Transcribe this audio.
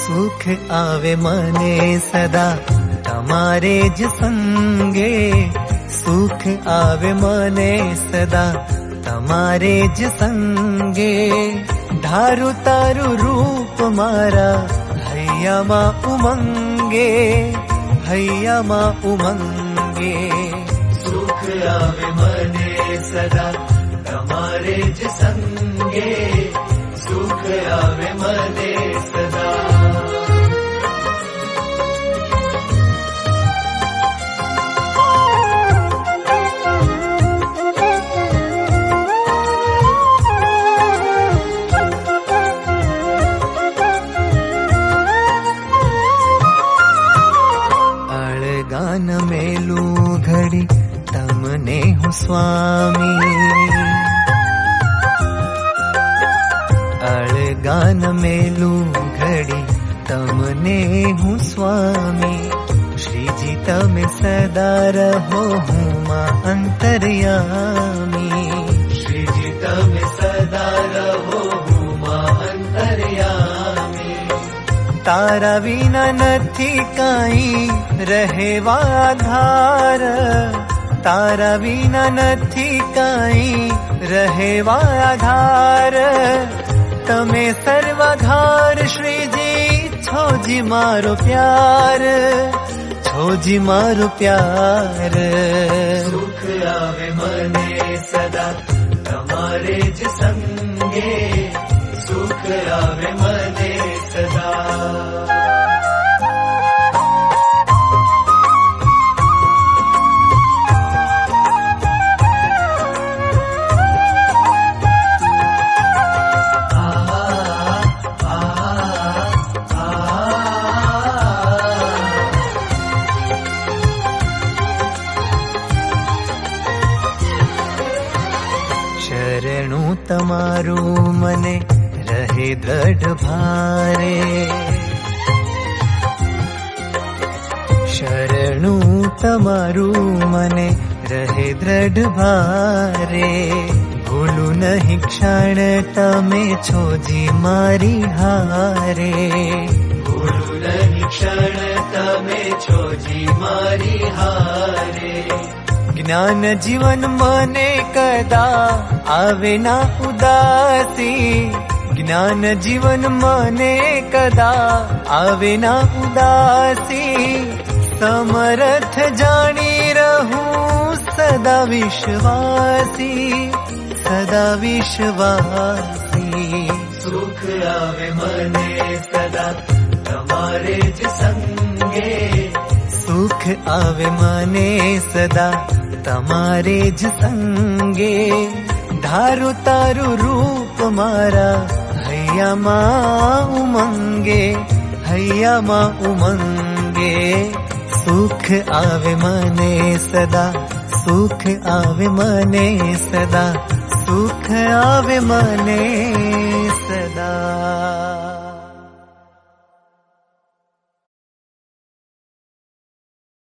સુખ આવે મને સદા તમારે જ સંગે, સુખ આવે મને સદા તમારે જ સંગે. ધારું તારું રૂપ મારા હૈયામાં ઉમંગે, હૈયામાં ઉમંગે. સુખ આવે મને સદા તમારે જ સંગે, સુખ આવે મને સદા. અળગાન મેલું ઘડી તમને હું સ્વામી, અળગાન મેલું ઘડી તમને હું સ્વામી. શ્રીજી તમે સદા રહો હું માં અંતર્યામી, શ્રીજી તમે સદા રહો હું માં અંતર્યામી. તારા વિના નથી કાંઈ રહેવા આધાર, તારા વિના નથી કાંઈ રહેવા આધાર. તમે સર્વાધાર શ્રીજી છોજી મારો પ્યાર, છોજી મારો પ્યાર. સુખ આવે મને સદા તમારે જ સંગે, સુખ આવે મને સદા. શરણું તમારું મને રહે દ્રઢ ભારે, શરણું તમારું મને રહે દ્રઢ ભારે. ભૂલું નહીં ક્ષણ તમે છોજી મારી હારે, ભૂલું નહીં ક્ષણ તમે છોજી મારી હારે. જ્ઞાન જીવન મને કદા આવે ના ઉદાસી, જ્ઞાન જીવન મને કદા આવે ના ઉદાસી. સમર્થ જાણી રહું સદા વિશ્વાસી, સદા વિશ્વાસી. સુખ આવે મને સદા તમારે જ સંગે, સુખ આવે મને સદા તમારે જ સંગે. ધારું તારું રૂપ મારા હૈયામાં ઉમંગે, હૈયામાં ઉમંગે. સુખ આવે મને સદા, સુખ આવે મને સદા, સુખ આવે મને